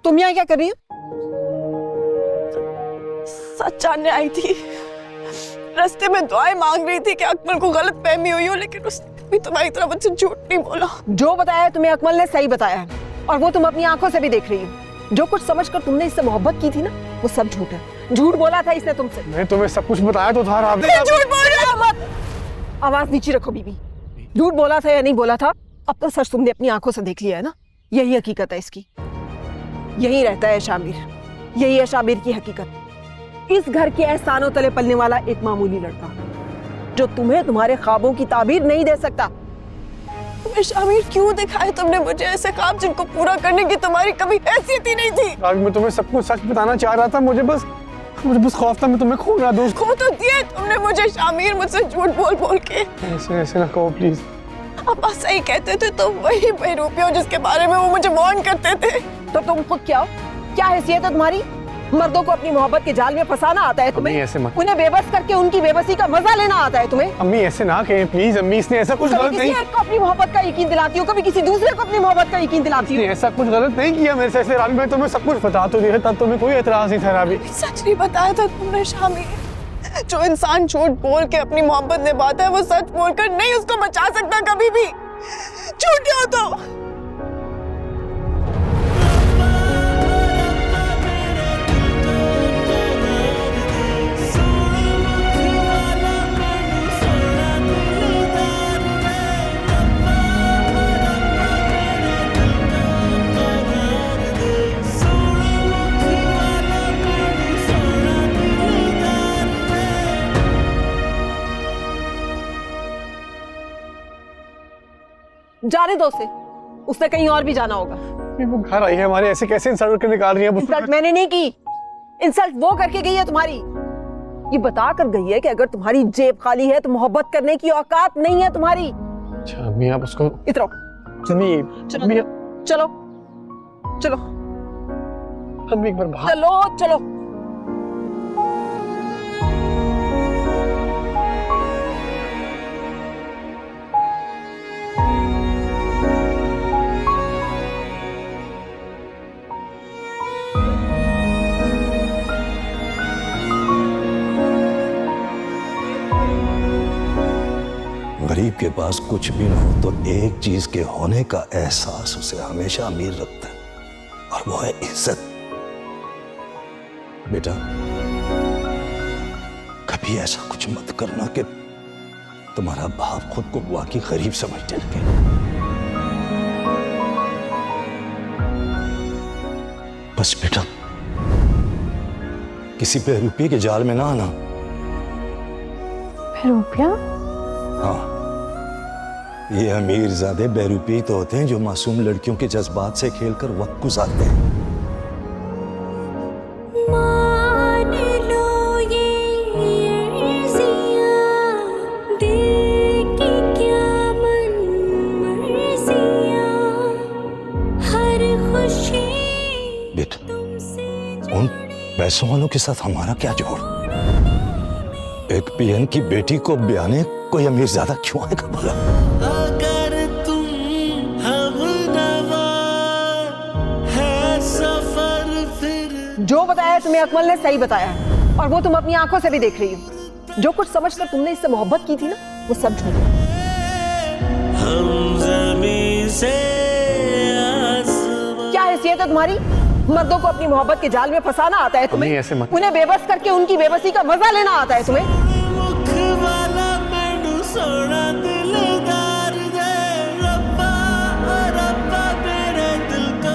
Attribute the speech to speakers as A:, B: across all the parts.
A: तुम यहाँ क्या कर रही हो?
B: सच जानने आई थी। रास्ते में दुआएं मांग रही थी कि अकमल को गलत फहमी हुई हो, लेकिन उसने कभी तुम्हारी तरफ मुझसे झूठ नहीं बोला।
A: जो बताया तुम्हें अकमल ने सही बताया है, और वो तुम अपनी आंखों से भी देख रही हो। जो कुछ समझकर तुमने इससे मोहब्बत की थी ना, वो सब झूठ है। झूठ बोला था इसने तुमसे।
C: मैं तुम्हें सब कुछ बताया तो था राबी।
A: झूठ बोल रहे हो मत। आवाज नीचे रखो बीबी। झूठ बोला था या नहीं बोला था, अब तो सच तुमने अपनी आंखों से देख लिया है ना। यही हकीकत है इसकी। यही रहता है शामिर, यही है शामिर की हकीकत। इस घर के एहसानों तले पलने वाला एक मामूली लड़का जो तुम्हें तुम्हारे ख्वाबों की ताबीर नहीं दे सकता।
B: तुम्हें शामिर क्यों दिखाए तुमने मुझे ऐसे ख्वाब जिनको पूरा करने की तुम्हारी कभी हैसियत ही नहीं थी।
C: राबी मैं तुम्हें सब कुछ सच बताना चाह रहा था, मुझे बस खौफ था मैं तुम्हें खो ना दूं।
B: खो तो दिया तुमने मुझे शामिर, मुझसे झूठ बोल बोल के।
C: ऐसे ना कहो प्लीज।
B: अब सही कहते थे तो वही बेरूपी हो जिसके बारे में वो मुझे वार्न करते थे।
A: तो तुम खुद क्या हो? क्या हैसियत है तुम्हारी? मर्दों को अपनी मोहब्बत के जाल में फंसाना आता है तुम्हें?
C: ऐसे मत।
A: उन्हें बेबस करके उनकी बेबसी का मजा लेना आता है तुम्हें?
C: अम्मी ऐसे ना कहें प्लीज। अम्मी इसने ऐसा कुछ गलत नहीं।
A: किसी एक को अपनी मोहब्बत का यकीन दिलाती हो, कभी किसी दूसरे को अपनी मोहब्बत का यकीन दिलाती हो।
C: ऐसा कुछ गलत नहीं किया मेरे से राबी। मैं तुम्हें सब कुछ बता तो दिया, तब तुम्हें कोई एतराज नहीं था राबी।
B: सच नहीं बताया था तुमने शामिर। जो इंसान झूठ बोल के अपनी मोहब्बत निभाता है वो सच बोलकर नहीं उसको बचा सकता कभी भी। झूठे हो तो।
A: जाने दो उसे, उसने कहीं और भी जाना होगा।
C: वो घर आई है हमारे, ऐसे कैसे इंसल्ट करके निकाल रही है?
A: इंसल्ट मैंने नहीं की, इंसल्ट वो करके गई है तुम्हारी। ये बता कर गई है कि अगर तुम्हारी जेब खाली है तो मोहब्बत करने की औकात नहीं है तुम्हारी।
C: अच्छा अम्मी आप उसको
A: इतरो।
C: अम्मी
A: चलो चलो
C: अम्मी एक बार बाहर।
A: चलो चलो।
D: गरीब के पास कुछ भी न हो तो एक चीज के होने का एहसास उसे हमेशा अमीर रखता है, और वो है इज्जत। बेटा कभी ऐसा कुछ मत करना कि तुम्हारा बाप खुद को बुआ की गरीब समझने लगे। बस बेटा किसी बेरुपये के जाल में ना आना।
B: बेरुपया?
D: हाँ, ये अमीरजादे बेरुपये तो होते हैं जो मासूम लड़कियों के जज्बात से खेलकर वक्त गुजारते हैं।
E: मान लो ये अर्जियां, दिल की क्या मन मर्जियां, हर खुशी
D: बेटा उन पैसों वालों के साथ हमारा क्या जोड़? एक पीएन की बेटी को ब्याने कोई अमीरजादा क्यों आएगा भला?
E: अगर तुम हमनवा है सफर फिर।
A: जो बताया तुम्हें अकमल ने सही बताया है, और वो तुम अपनी आंखों से भी देख रही हो। जो कुछ समझकर तुमने इससे मोहब्बत की थी ना, वो सब झूठ है।
E: हम ज़मीं से आसमां।
A: क्या हैसियत है तुम्हारी? मर्दों को अपनी मोहब्बत के जाल में फंसाना आता है तुम्हें?
C: ऐसे मत।
A: उन्हें बेबस करके उनकी बेबसी का मजा लेना आता है तुम्हें?
E: मुख वाला मैनू सोना दिलदार दे, रब्बा रब्बा मेरे दिल को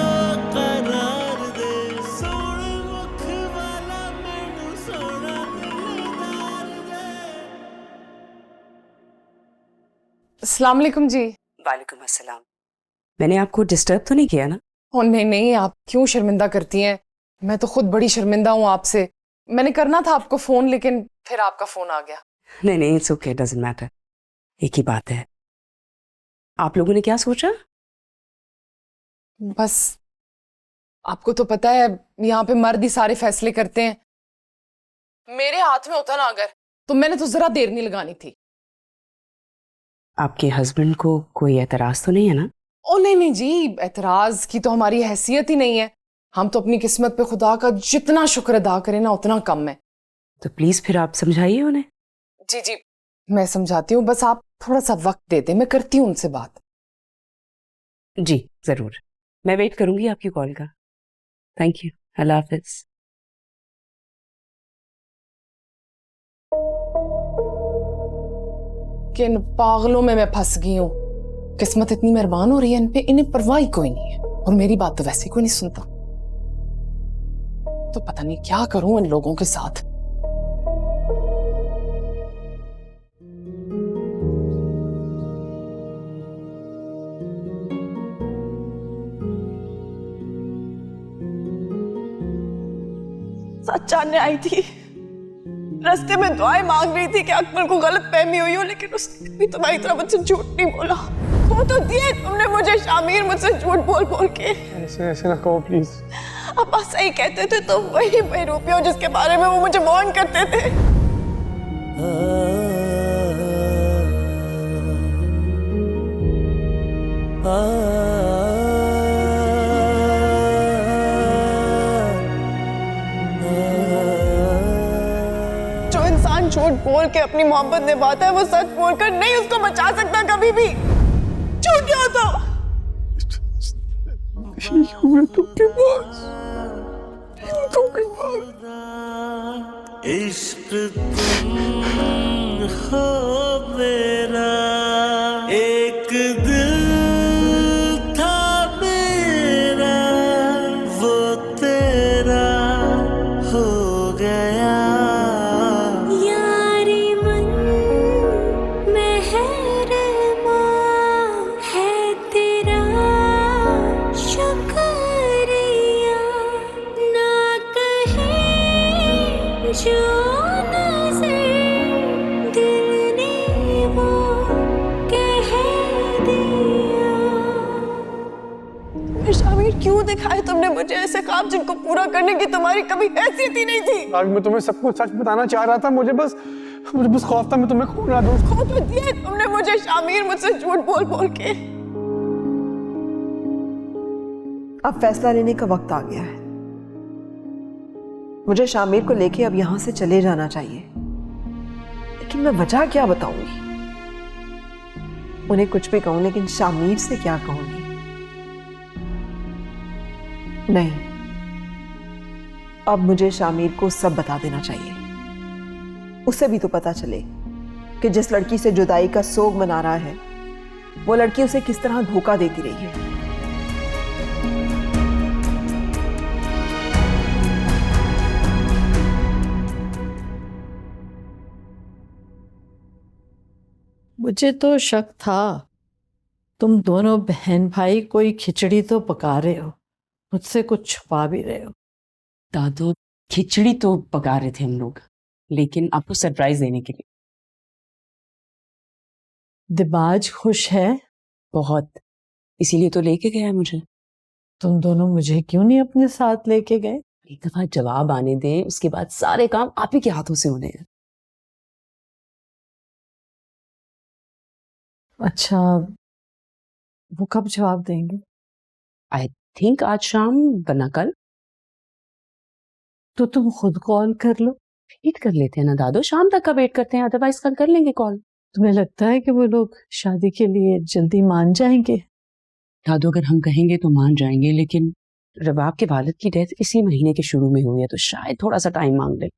E: करार दे। सोने मुख वाला मैनू सोना दिलदार दे।
F: अस्सलाम वालेकुम जी।
G: वालेकुम अस्सलाम। मैंने आपको डिस्टर्ब तो नहीं किया ना?
F: ओ नहीं नहीं, आप क्यों शर्मिंदा करती हैं? मैं तो खुद बड़ी शर्मिंदा हूँ आपसे। मैंने करना था आपको फोन, लेकिन फिर आपका फोन आ गया।
G: नहीं नहीं, इट्स ओके, डजंट मैटर। एक ही बात है, आप लोगों ने क्या सोचा?
F: बस आपको तो पता है यहाँ पे मर्द ही सारे फैसले करते हैं। मेरे हाथ में होता ना अगर, तो मैंने तो जरा देर नहीं लगानी थी।
G: आपके हस्बैंड को कोई एतराज तो नहीं है ना?
F: ओ नहीं नहीं जी, एतराज की तो हमारी हैसियत ही नहीं है। हम तो अपनी किस्मत पे खुदा का जितना शुक्र अदा करें ना उतना कम है।
G: तो प्लीज फिर आप समझाइए उन्हें।
F: जी जी मैं समझाती हूँ, बस आप थोड़ा सा वक्त दे दें, मैं करती हूँ उनसे बात।
G: जी जरूर, मैं वेट करूंगी आपकी कॉल का। थैंक यू, अल्लाह हाफिज।
F: किन पागलों में मैं फंस गई हूँ। किस्मत इतनी मेहरबान हो रही है इन पे, इन्हें परवाह ही कोई नहीं है, और मेरी बात तो वैसे कोई नहीं सुनता। तो पता नहीं क्या करूं इन लोगों के साथ।
B: सच जानने आई थी, रास्ते में दुआएं मांग रही थी कि अकबर को गलत फहमी हुई हो, लेकिन उसने कभी तुम्हारी तरह मुझसे झूठ नहीं बोला। खो तो दिए तुमने मुझे शामिर, मुझसे झूठ बोल बोल के।
C: ऐसे ऐसे ना कहो प्लीज।
B: अब सही कहते थे तो वही बहरूपी हो जिसके बारे में वो मुझे वार्न करते थे। जो इंसान झूठ बोल के अपनी मोहब्बत निभाता है वो सच बोलकर नहीं उसको बचा सकता कभी भी। झूठे हो तो
E: इश्क तुम हो मेरा, एक दिल था मेरा, वो तेरा हो गया।
H: यारी मन मेहरमा है तेरा, शुक्रिया ना कहे जो नज़र दिल ने वो कह दिया।
B: शामिर क्यों दिखाए तुमने मुझे ऐसे ख्वाब जिनको पूरा करने की तुम्हारी कभी हैसियत ही नहीं थी।
C: आज मैं तुम्हें सब कुछ सच बताना चाह रहा था, मुझे बस खौफ था मैं तुम्हें खो ना दूं।
B: खो तो दिया तुमने मुझे शामिर, मुझसे झूठ बोल बोल के।
A: अब फैसला लेने का वक्त आ गया है। मुझे शामिर को लेके अब यहां से चले जाना चाहिए, लेकिन मैं वजह क्या बताऊंगी? उन्हें कुछ भी कहूं, लेकिन शामिर से क्या कहूंगी? नहीं, अब मुझे शामिर को सब बता देना चाहिए। उसे भी तो पता चले कि जिस लड़की से जुदाई का सोग मना रहा है वो लड़की उसे किस तरह धोखा देती रही है।
I: मुझे तो शक था तुम दोनों बहन भाई कोई खिचड़ी तो पका रहे हो, मुझसे कुछ छुपा भी रहे हो।
G: दादू खिचड़ी तो पका रहे थे हम लोग, लेकिन आपको सरप्राइज देने के लिए।
I: दिबाज खुश है
G: बहुत, इसीलिए तो लेके गया है मुझे।
I: तुम दोनों मुझे क्यों नहीं अपने साथ लेके गए?
G: एक दफा जवाब आने दें, उसके बाद सारे काम आप ही के हाथों से होने हैं।
I: अच्छा, वो कब जवाब देंगे?
G: आई थिंक आज शाम वरना कल।
I: तो तुम खुद कॉल कर लो।
G: वेट कर लेते हैं ना दादू, शाम तक का वेट करते हैं, अदरवाइज कल कर लेंगे कॉल।
I: तुम्हें लगता है कि वो लोग शादी के लिए जल्दी मान जाएंगे?
G: दादू अगर हम कहेंगे तो मान जाएंगे, लेकिन रबाब के वालिद की डेथ इसी महीने के शुरू में हुई है, तो शायद थोड़ा सा टाइम मांग ले।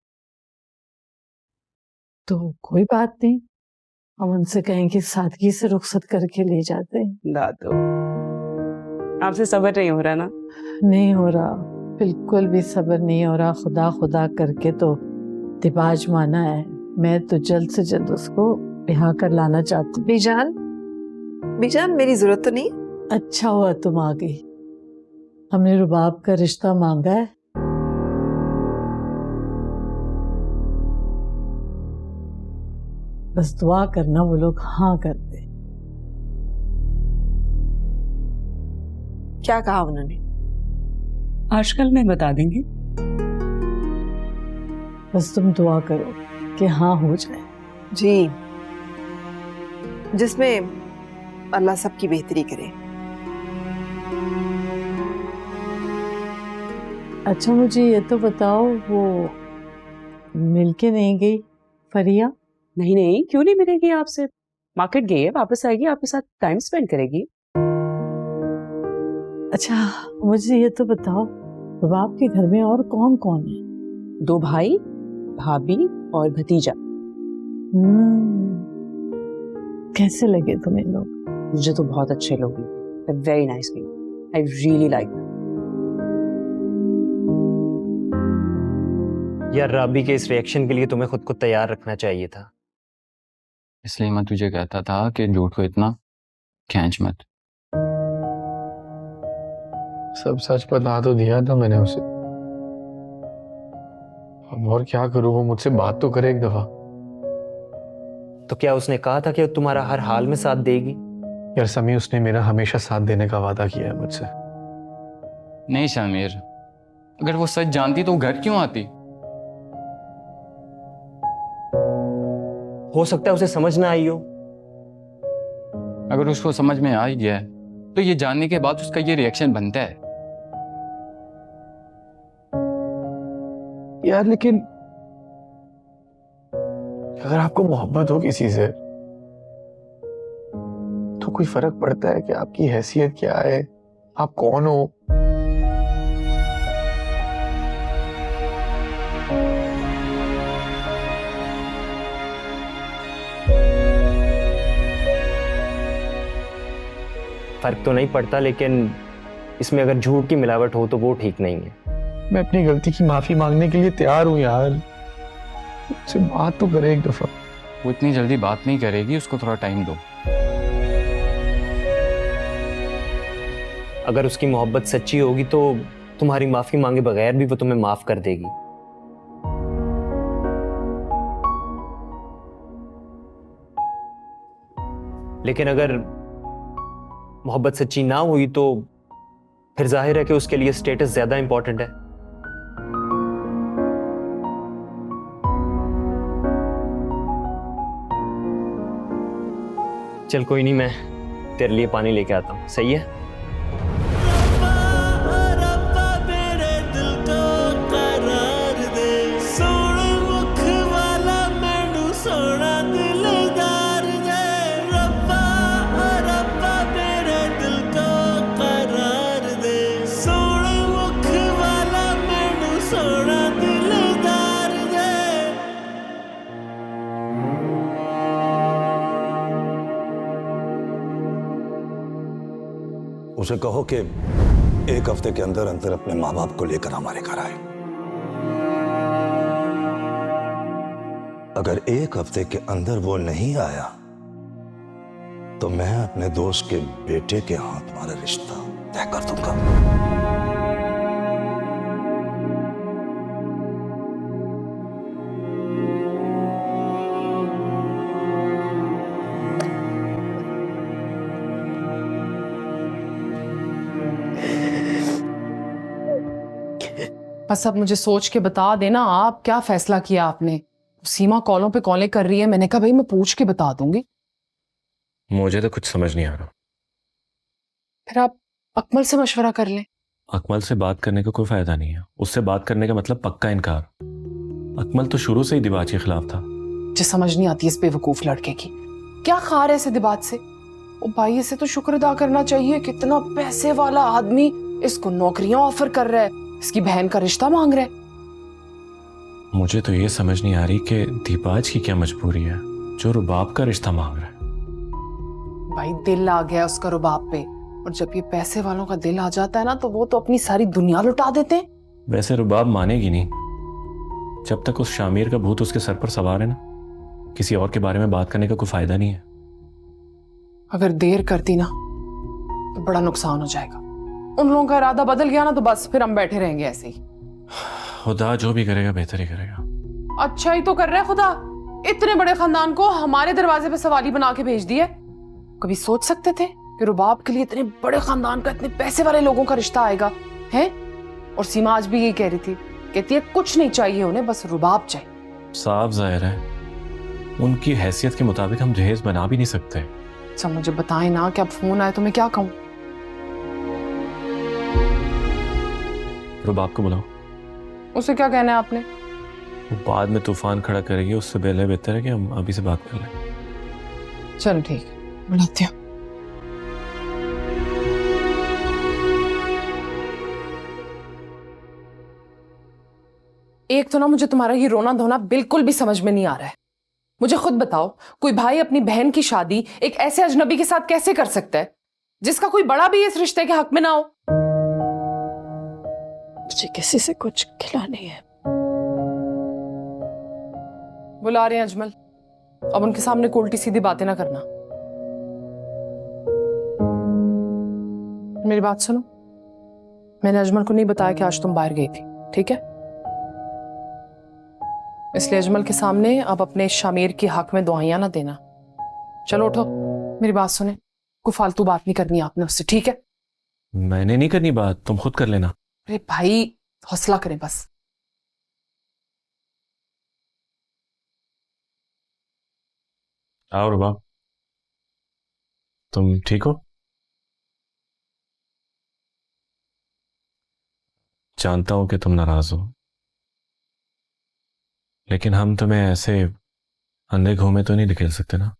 I: तो कोई बात नहीं, हम उनसे कहेंगे सादगी से रुखसत करके ले जाते हैं।
G: दादू आपसे सब्र नहीं हो रहा ना?
I: नहीं हो रहा, बिल्कुल भी सब्र नहीं हो रहा। खुदा खुदा करके तो दिबाज माना है, मैं तो जल्द से जल्द उसको ब्याह कर लाना चाहती हूँ।
A: बीजान मेरी जरूरत तो नहीं।
I: अच्छा हुआ तुम आ गई, हमने रुबाब का रिश्ता मांगा है। बस दुआ करना वो लोग हाँ कर दे।
A: क्या कहा उन्होंने?
G: आजकल में बता देंगे।
I: बस तुम दुआ करो कि हाँ हो जाए।
A: जी, जिसमें अल्लाह सबकी बेहतरी करे।
I: अच्छा मुझे ये तो बताओ, वो मिलके नहीं गई फरिया?
G: नहीं नहीं, क्यों नहीं मिलेगी आपसे? मार्केट गई है, वापस आएगी, आपके साथ टाइम स्पेंड करेगी।
I: अच्छा मुझे ये तो बताओ, रुबाब के घर में और कौन कौन है?
G: 2 भाई, भाभी और भतीजा।
I: कैसे लगे तुम्हें लोग?
G: मुझे तो बहुत अच्छे लोग हैं, very nice people, I really like them.
J: यार राबी के इस रिएक्शन के लिए तुम्हें खुद को तैयार रखना चाहिए था।
K: इसलिए मैं तुझे कहता था कि झूठ को इतना खींच मत।
C: सब सच बता तो दिया था मैंने उसे, अब और क्या करूं? वो मुझसे बात तो करे एक दफा।
J: तो क्या उसने कहा था कि वो तुम्हारा हर हाल में साथ देगी?
C: यार समी, उसने मेरा हमेशा साथ देने का वादा किया है मुझसे।
K: नहीं शामिर, अगर वो सच जानती तो घर क्यों आती?
J: हो सकता है उसे समझ ना आई हो।
K: अगर उसको समझ में आ ही गया है तो ये जानने के बाद उसका ये रिएक्शन बनता है।
C: यार लेकिन अगर आपको मोहब्बत हो किसी से तो कोई फर्क पड़ता है कि आपकी हैसियत क्या है, आप कौन हो?
J: फर्क तो नहीं पड़ता, लेकिन इसमें अगर झूठ की मिलावट हो तो वो ठीक नहीं है।
C: मैं अपनी गलती की माफी मांगने के लिए तैयार हूं यार, मुझसे बात तो करे एक दफा।
K: वो इतनी जल्दी बात नहीं करेगी, उसको थोड़ा टाइम दो।
J: अगर उसकी मोहब्बत सच्ची होगी तो तुम्हारी माफी मांगे बगैर भी वो तुम्हें माफ कर देगी। लेकिन अगर मोहब्बत सच्ची ना हुई तो फिर जाहिर है कि उसके लिए स्टेटस ज्यादा इंपॉर्टेंट है। चल कोई नहीं, मैं तेरे लिए पानी लेके आता हूं, सही है?
D: उसे कहो कि 1 हफ्ते के अंदर अंदर अपने माँ बाप को लेकर हमारे घर आए। अगर 1 हफ्ते के अंदर वो नहीं आया तो मैं अपने दोस्त के बेटे के हाथ तुम्हारा रिश्ता तय कर दूंगा।
F: बस अब मुझे सोच के बता देना आप क्या फैसला किया आपने। सीमा कॉलों पे कॉलें कर रही है, मैंने कहा भाई मैं पूछ के बता दूंगी।
L: मुझे तो कुछ समझ नहीं आ रहा।
F: फिर आप अकमल से मशवरा कर लें।
L: अकमल से बात करने का कोई फायदा नहीं है, उससे बात करने का मतलब पक्का इनकार। अकमल तो शुरू से ही दिबाज के खिलाफ था।
F: मुझे समझ नहीं आती इस बेवकूफ लड़के की, क्या खार है इसे दिबाज से। ओ भाई इसे तो शुक्र अदा करना चाहिए, कितना पैसे वाला आदमी इसको नौकरियां ऑफर कर रहा है, इसकी बहन का रिश्ता मांग रहा है।
L: मुझे तो ये समझ नहीं आ रही कि दीपाज की क्या मजबूरी है जो रुबाब का रिश्ता मांग रहा है।
F: भाई दिल आ गया उसका रुबाब पे, और जब ये पैसे वालों का दिल आ जाता है ना तो वो तो अपनी सारी दुनिया लुटा देते हैं।
L: वैसे रुबाब मानेगी नहीं जब तक उस शामिर का भूत उसके सर पर सवार है ना। किसी और के बारे में बात करने का कोई फायदा नहीं है।
F: अगर देर करती ना तो बड़ा नुकसान हो जाएगा। उन लोगों का इरादा बदल गया ना तो बस फिर हम बैठे रहेंगे ऐसे ही।
L: खुदा जो भी करेगा बेहतर ही करेगा।
F: अच्छा ही तो कर रहा है खुदा, इतने बड़े खानदान को हमारे दरवाजे पे सवाली बना के भेज दिया। कभी सोच सकते थे कि रुबाब के लिए इतने बड़े खानदान का, इतने पैसे वाले लोगों का रिश्ता आएगा है? और सीमा आज भी यही कह रही थी, कहती है कुछ नहीं चाहिए उन्हें, बस रुबाब चाहिए।
L: साफ जाहिर है उनकी हैसियत के मुताबिक हम जहेज बना भी नहीं सकते।
F: अच्छा मुझे बताएं ना कि अब फोन आए तो मैं क्या कहूँ?
L: रुबाब को बुलाओ।
F: उसे क्या कहना है आपने?
L: वो बाद में तूफान खड़ा करेगी, उससे पहले बेहतर है कि हम अभी से बात कर लें।
F: चलो ठीक, बुलाती हूँ। एक तो ना मुझे तुम्हारा ये रोना धोना बिल्कुल भी समझ में नहीं आ रहा है। मुझे खुद बताओ, कोई भाई अपनी बहन की शादी एक ऐसे अजनबी के साथ कैसे कर सकता है जिसका कोई बड़ा भी इस रिश्ते के हक में ना हो?
I: मुझे किसी से कुछ खिला नहीं है।
F: बुला रहे हैं अजमल, अब उनके सामने उल्टी सीधी बातें ना करना। मेरी बात सुनो, मैंने अजमल को नहीं बताया कि आज तुम बाहर गई थी, ठीक है? इसलिए अजमल के सामने अब अपने शामिर के हक में दुआइयां ना देना। चलो उठो, मेरी बात सुने, कोई फालतू बात नहीं करनी आपने उससे, ठीक है?
L: मैंने नहीं करनी बात, तुम खुद कर लेना।
F: अरे भाई हौसला करें बस।
L: आओ रुबाब, तुम ठीक हो? जानता हूं कि तुम नाराज हो, लेकिन हम तुम्हें ऐसे अंधे घूमे तो नहीं निकल सकते ना।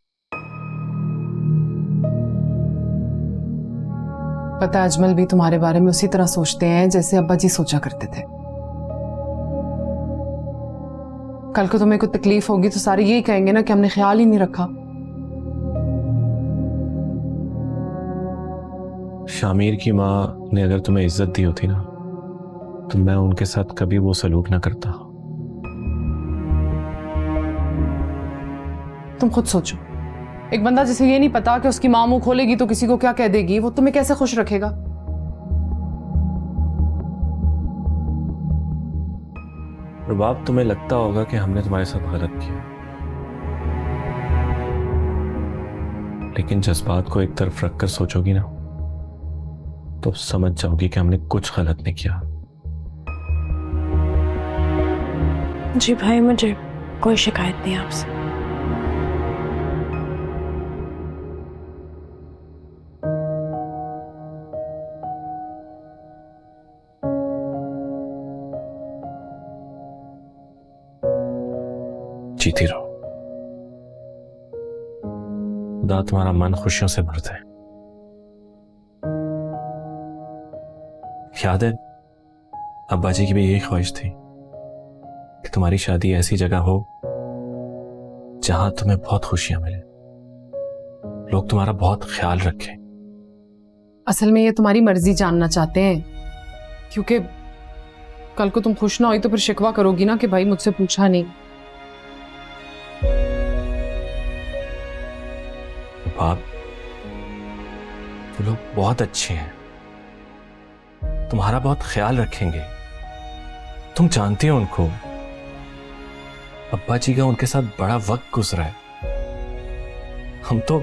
F: पता है अजमल भी तुम्हारे बारे में उसी तरह सोचते हैं जैसे अब्बा जी सोचा करते थे। कल को तुम्हें कोई तकलीफ होगी तो सारे यही कहेंगे ना कि हमने ख्याल ही नहीं रखा।
L: शामिर की माँ ने अगर तुम्हें इज्जत दी होती ना, तो मैं उनके साथ कभी वो सलूक ना करता।
F: तुम खुद सोचो, एक बंदा जिसे ये नहीं पता कि उसकी माँ मुंह खोलेगी तो किसी को क्या कह देगी, वो तुम्हें कैसे खुश रखेगा?
L: रुबाब, तुम्हें लगता होगा कि हमने तुम्हारे साथ गलत किया, लेकिन जज्बात को एक तरफ रखकर सोचोगी ना, तो समझ जाओगी कि हमने कुछ गलत नहीं किया।
B: जी भाई, मुझे कोई शिकायत नहीं आपसे।
L: जीती रहो, खुदा तुम्हारा मन खुशियों से भर दे। याद है अब्बा जी की भी यही ख्वाहिश थी कि तुम्हारी शादी ऐसी जगह हो जहां तुम्हें बहुत खुशियां मिले, लोग तुम्हारा बहुत ख्याल रखें।
F: असल में ये तुम्हारी मर्जी जानना चाहते हैं, क्योंकि कल को तुम खुश ना हुई तो फिर शिकवा करोगी ना कि भाई मुझसे पूछा नहीं।
L: बाप, वो लोग बहुत अच्छे हैं, तुम्हारा बहुत ख्याल रखेंगे। तुम जानती हो उनको, अब्बा जी का उनके साथ बड़ा वक्त गुजरा है। हम तो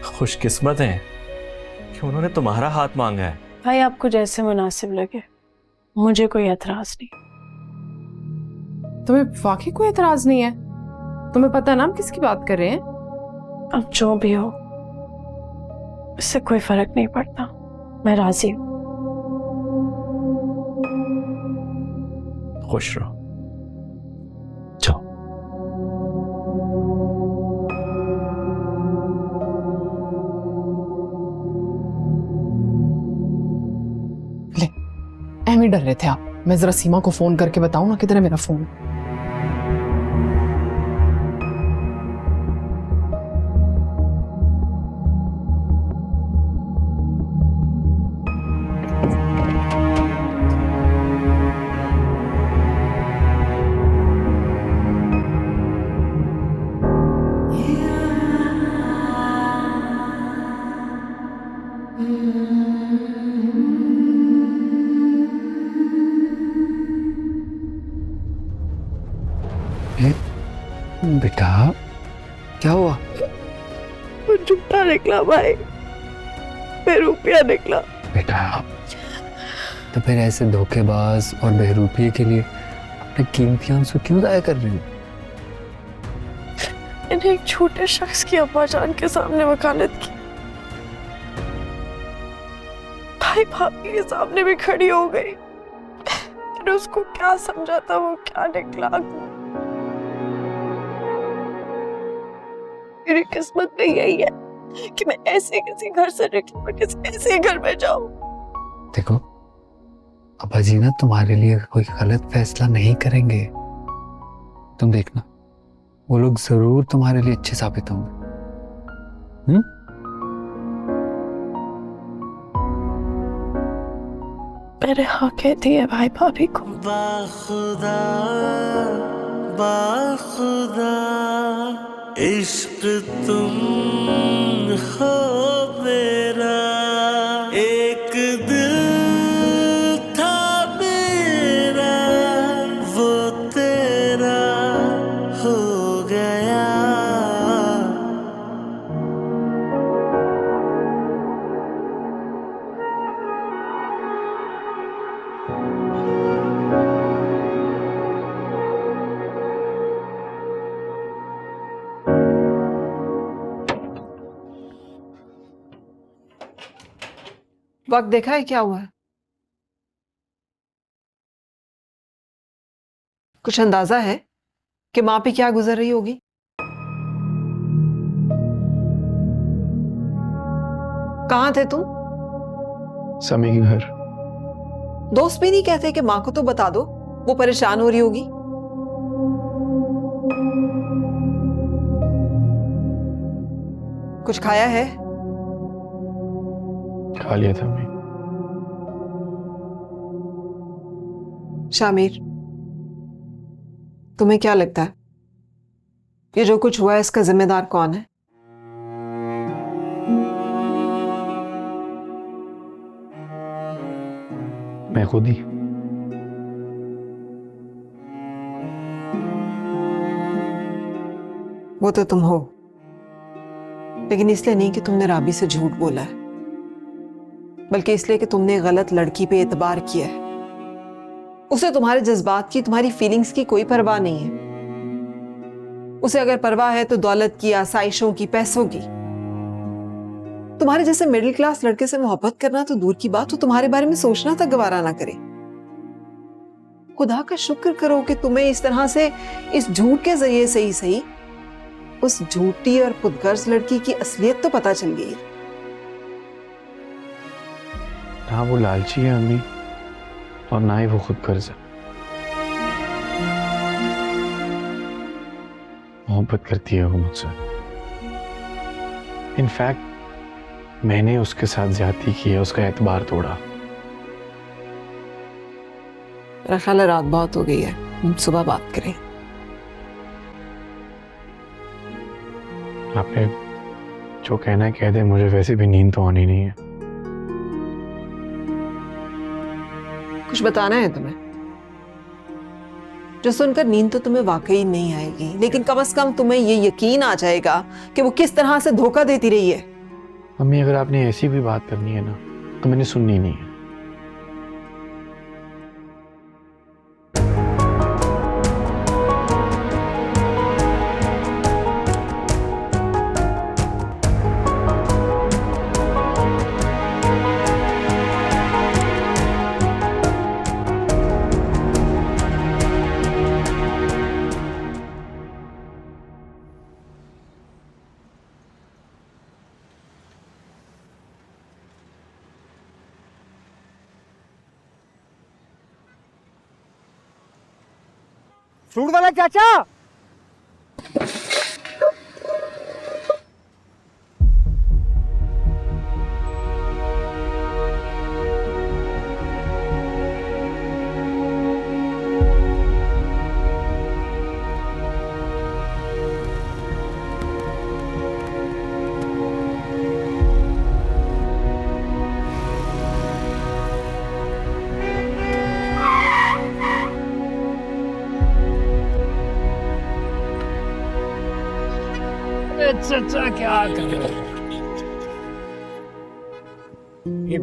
L: खुशकिस्मत हैं कि उन्होंने तुम्हारा हाथ मांगा है।
B: भाई आपको जैसे मुनासिब लगे, मुझे कोई एतराज नहीं।
F: तुम्हें वाकई कोई एतराज नहीं है? तुम्हें पता है ना हम किसकी बात कर रहे हैं?
B: अब जो भी हो, इससे कोई फर्क नहीं पड़ता, मैं राजी हूं।
L: खुश रहो, जाओ।
F: ले, ऐम ही डर रहे थे आप। मैं जरा सीमा को फोन करके बताऊं ना, किधर है मेरा फोन?
C: बेटा क्या हुआ?
B: वो झूठा निकला भाई, बेरूपिया निकला।
C: बेटा तो फिर ऐसे धोखेबाज और बेरूपिये के लिए अपने कीमती आंसू क्यों जाया कर रही हो?
B: इन्हें एक छोटे शख्स की अब्बा जान के सामने वकालत की, भाई भाभी के सामने भी खड़ी हो गई। मैंने उसको क्या समझा था वो क्या निकला। मेरी किस्मत में यही है कि मैं ऐसे किसी घर से निकलूं, मैं किसी ऐसे घर में जाऊं।
C: देखो अब्बा जी ना तुम्हारे लिए कोई गलत फैसला नहीं करेंगे। तुम देखना वो लोग जरूर तुम्हारे लिए अच्छे साबित होंगे।
B: मैंने हाँ कह दी है भाई भाभी को।
E: बाखुदा बाखुदा इश्क तुम हो मेरा, एक दिल था मेरा वो तेरा हो गया।
A: वक्त देखा है क्या हुआ है? कुछ अंदाजा है कि माँ पे क्या गुजर रही होगी? कहाँ थे तुम?
L: समी के घर।
A: दोस्त भी नहीं कहते कि माँ को तो बता दो, वो परेशान हो रही होगी। कुछ खाया है?
L: खा लिया था मैं।
A: शामिर, तुम्हें क्या लगता है ये जो कुछ हुआ है इसका जिम्मेदार कौन है?
L: मैं खुद ही।
A: वो तो तुम हो, लेकिन इसलिए नहीं कि तुमने राबी से झूठ बोला है, बल्कि इसलिए कि तुमने गलत लड़की पे एतबार किया है। उसे तुम्हारे जज्बात की, तुम्हारी फीलिंग्स की कोई परवाह नहीं है। उसे अगर परवाह है तो दौलत की, आसाइशों की, पैसों की। तुम्हारे जैसे मिडिल क्लास लड़के से मोहब्बत करना तो दूर की बात हो, तुम्हारे बारे में सोचना तक गवारा ना करे। खुदा का शुक्र करो कि तुम्हें इस तरह से, इस झूठ के जरिए से ही सही, उस झूठी और खुदगर्ज लड़की की असलियत तो पता चल गई।
L: ना वो लालची है अम्मी, और ना ही वो खुदगर्ज है। मोहब्बत करती है वो मुझसे। इनफैक्ट मैंने उसके साथ ज्यादती की है, उसका एतबार तोड़ा।
A: मेरा ख्याल है रात बहुत हो गई है, हम सुबह बात करें।
L: आपने जो कहना है कह दे, मुझे वैसे भी नींद तो आनी नहीं है।
A: कुछ बताना है तुम्हें जो सुनकर नींद तो तुम्हें वाकई नहीं आएगी, लेकिन कम से कम तुम्हें ये यकीन आ जाएगा कि वो किस तरह से धोखा देती रही है।
L: मम्मी अगर आपने ऐसी भी बात करनी है ना तो मैंने सुननी नहीं है।
M: फ्रूट वाला चाचा,
N: चाचा क्या कर रहे हो? ये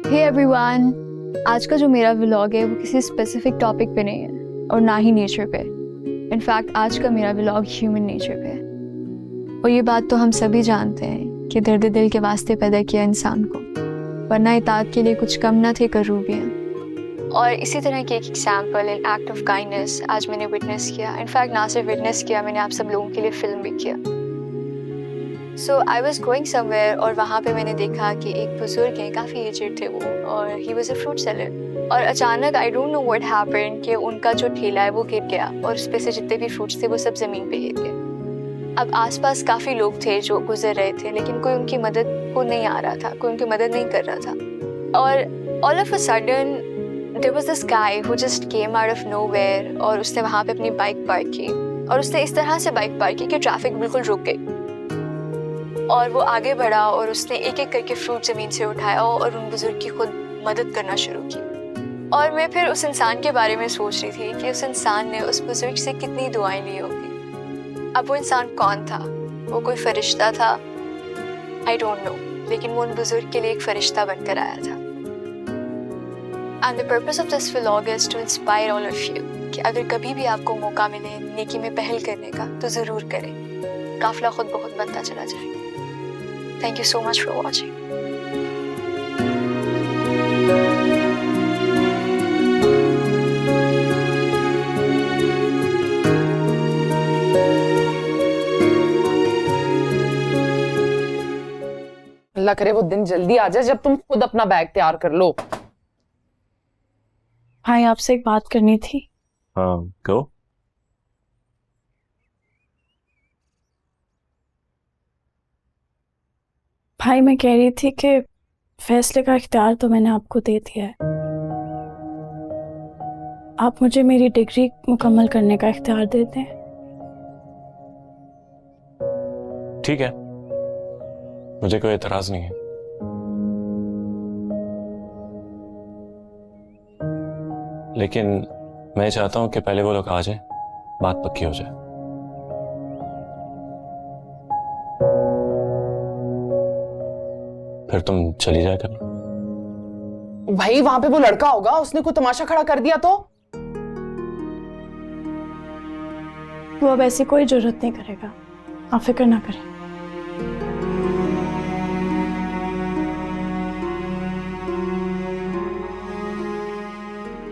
O: हे एवरीवन, आज का जो मेरा व्लॉग है वो किसी स्पेसिफिक टॉपिक पे नहीं है और ना ही नेचर पे। इनफैक्ट आज का मेरा व्लॉग ह्यूमन नेचर पे है। और ये बात तो हम सभी जानते हैं कि दर्द दिल के वास्ते पैदा किया इंसान को, वरना इताअत के लिए कुछ कम ना थे करूबियाँ। और इसी तरह की एक एग्जाम्पल, एक एक्ट ऑफ काइंडनेस आज मैंने विटनेस किया। इनफैक्ट ना सिर्फ विटनेस किया, मैंने आप सब लोगों के लिए फिल्म भी किया। सो आई वॉज गोइंग समवेयर और वहाँ पे मैंने देखा कि एक बुजुर्ग हैं, काफ़ी एजेड थे वो, और he was a fruit seller. और अचानक I don't know what happened कि उनका जो ठेला है वो गिर गया और उस पे से जितने भी फ्रूट्स थे वो सब ज़मीन पे गिर गए। अब आसपास काफ़ी लोग थे जो गुजर रहे थे, लेकिन कोई उनकी मदद को नहीं आ रहा था, कोई उनकी मदद नहीं कर रहा था। और all of a sudden there was this guy who just came out of nowhere, और उसने वहाँ पे अपनी बाइक पार्क की, और उसने इस तरह से बाइक पार्क की कि ट्रैफिक बिल्कुल रुक गई। और वो आगे बढ़ा और उसने एक एक करके फ्रूट ज़मीन से उठाया और उन बुजुर्ग की खुद मदद करना शुरू की। और मैं फिर उस इंसान के बारे में सोच रही थी कि उस इंसान ने उस बुजुर्ग से कितनी दुआएं ली होंगी। अब वो इंसान कौन था? वो कोई फरिश्ता था? आई डोंट नो, लेकिन वो उन बुजुर्ग के लिए एक फरिश्ता बनकर आया था। And the purpose of this vlog is to inspire all of you कि अगर कभी भी आपको मौका मिले नेकी में पहल करने का तो ज़रूर करें। काफिला खुद बहुत बनता चला जाए। Thank you so much for watching.
F: अल्लाह करे वो दिन जल्दी आ जाए जब तुम खुद अपना बैग तैयार कर लो।
O: भाई आपसे एक बात करनी थी।
L: हाँ, कहो।
O: भाई मैं कह रही थी कि फैसले का इख्तियार तो मैंने आपको दे दिया है, आप मुझे मेरी डिग्री मुकम्मल करने का इख्तियार दे दें।
L: ठीक है, मुझे कोई एतराज नहीं है। लेकिन मैं चाहता हूं कि पहले वो लोग आ जाए, बात पक्की हो जाए। फिर तुम चली जाया करना।
F: भाई वहां पे वो लड़का होगा, उसने कोई तमाशा खड़ा कर दिया तो?
O: वो अब ऐसी कोई जरूरत नहीं करेगा, आप फिक्र ना करें।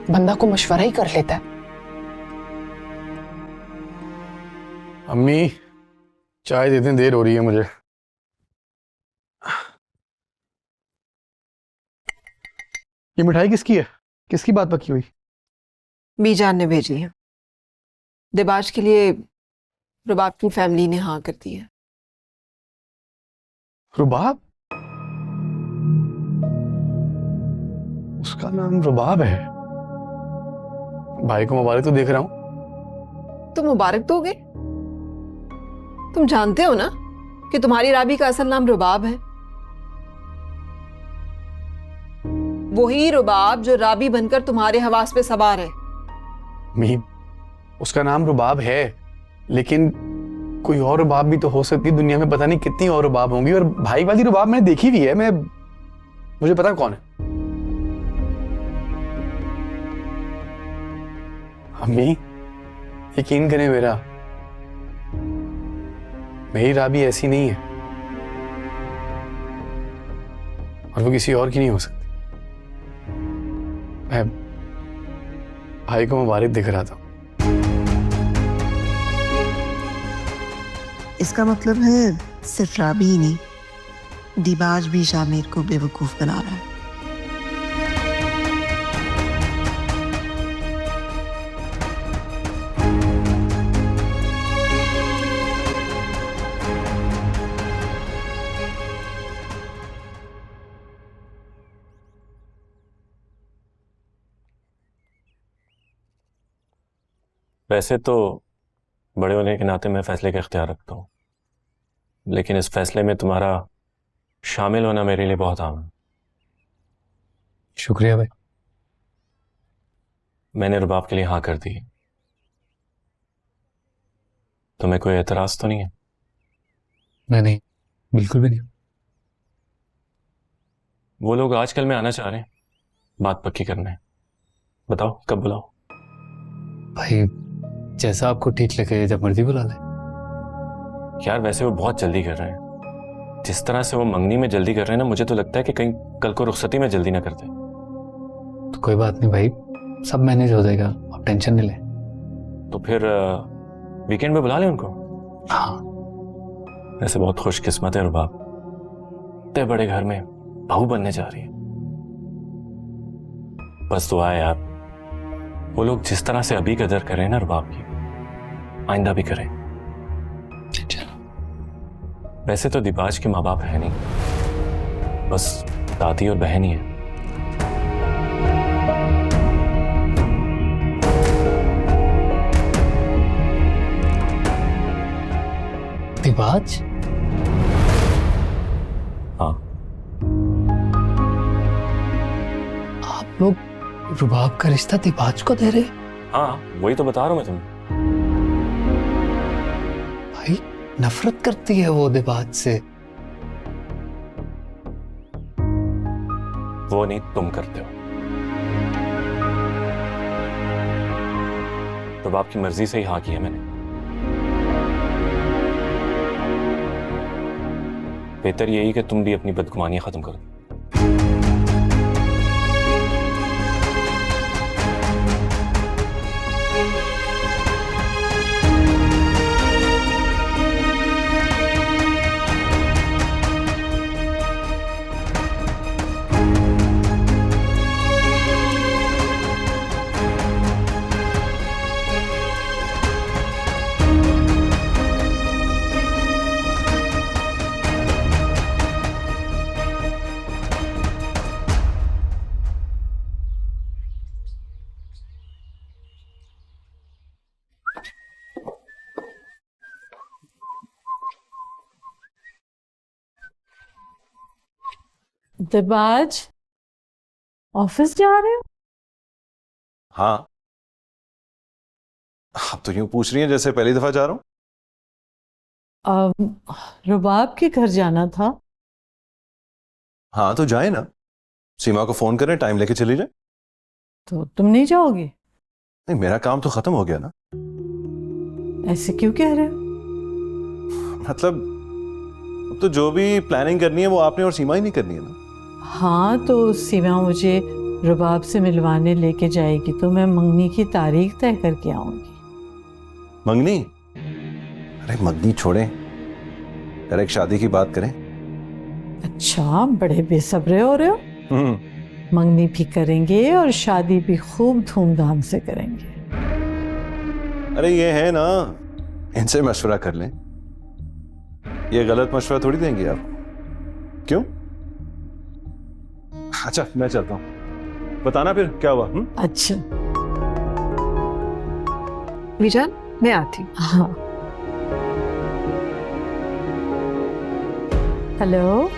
F: बंदा को मशवरा ही कर लेता है।
P: अम्मी चाय दे दें, देर हो रही है मुझे। ये मिठाई किसकी है? किसकी बात पक्की हुई?
A: बीजान ने भेजी है। दिबाज के लिए रुबाब की फैमिली ने हाँ कर दी है।
P: रुबाब? उसका नाम रुबाब है? भाई को मुबारक तो देख रहा हूं।
A: तो मुबारक दोगे? तुम जानते हो ना कि तुम्हारी राबी का असल नाम रुबाब है। वही रुबाब जो राबी बनकर तुम्हारे हवास पे सवार है।
P: मीम, उसका नाम रुबाब है, लेकिन कोई और रुबाब भी तो हो सकती है। दुनिया में पता नहीं कितनी और रुबाब होंगी, और भाई वाली रुबाब मैंने देखी भी है। मुझे पता कौन है। अम्मी यकीन करें मेरा, मेरी राबी ऐसी नहीं है, और वो किसी और की नहीं हो सकती। मैं भाई को मुबारक दिख रहा था।
Q: इसका मतलब है सिर्फ राबी ही नहीं, दिबाज भी शामिर को बेवकूफ बना रहा है।
L: वैसे तो बड़े होने के नाते मैं फैसले का इख्तियार रखता हूँ, लेकिन इस फैसले में तुम्हारा शामिल होना मेरे लिए बहुत आम है।
C: शुक्रिया भाई।
L: मैंने रुबाब के लिए हाँ कर दी। तुम्हें कोई एतराज तो नहीं है?
C: नहीं, बिल्कुल भी नहीं।
L: वो लोग आजकल में आना चाह रहे हैं, बात पक्की करना है। बताओ कब बुलाओ?
C: भाई जैसा आपको ठीक लगे, जब मर्जी बुला ले।
L: यार वैसे वो बहुत जल्दी कर रहे हैं। जिस तरह से वो मंगनी में जल्दी कर रहे हैं ना, मुझे तो लगता है कि कहीं कल को रुखसती में जल्दी ना करते।
C: तो कोई बात नहीं भाई, सब मैनेज हो जाएगा, आप टेंशन नहीं ले।
L: तो फिर वीकेंड में बुला लें उनको।
C: हाँ।
L: वैसे बहुत खुशकिस्मत है रुबाब, इतने बड़े घर में बहू बनने जा रही है। बस दुआ है यार, वो लोग जिस तरह से अभी कदर करें ना रुबाब की, आइंदा भी करें। वैसे तो दिबाज के माँ बाप है नहीं, बस दादी और बहन ही है।
C: दिबाज?
L: हाँ।
C: आप लोग रुबाब का रिश्ता दिबाज को दे रहे?
L: हाँ वही तो बता रहा हूं मैं तुम्हें।
C: भाई नफरत करती है वो दिबाज से।
L: वो नहीं, तुम करते हो। रुबाब की मर्जी से ही हाँ की है मैंने। बेहतर यही कि तुम भी अपनी बदगुमानियां खत्म कर दो।
I: दिबाज, ऑफिस जा रहे हो?
R: हाँ। आप तो यूं पूछ रही हैं जैसे पहली दफा जा रहा हूं।
I: रुबाब के घर जाना था।
R: हाँ तो जाए ना, सीमा को फोन करें, टाइम लेके चली जाए।
I: तो तुम नहीं जाओगे?
R: नहीं, मेरा काम तो खत्म हो गया ना।
I: ऐसे क्यों कह रहे हो?
R: मतलब अब तो जो भी प्लानिंग करनी है वो आपने और सीमा ही नहीं करनी है ना।
I: हाँ तो सीमा मुझे रुबाब से मिलवाने लेके जाएगी तो मैं मंगनी की तारीख तय करके आऊंगी।
R: मंगनी? अरे मंगनी छोड़ें, डायरेक्ट शादी की बात करें।
I: अच्छा, बड़े बेसब्रे हो रहे हो। मंगनी भी करेंगे और शादी भी खूब धूमधाम से करेंगे।
R: अरे ये है ना, इनसे मशवरा कर लें। ये गलत मशवरा थोड़ी देंगे आप। क्यों? अच्छा मैं चलता हूं, बताना फिर क्या हुआ।
I: अच्छा
A: विजान, मैं आती हूँ।
I: हाँ। हेलो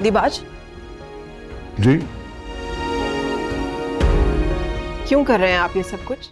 A: दिबाज,
R: जी
A: क्यों कर रहे हैं आप ये सब कुछ?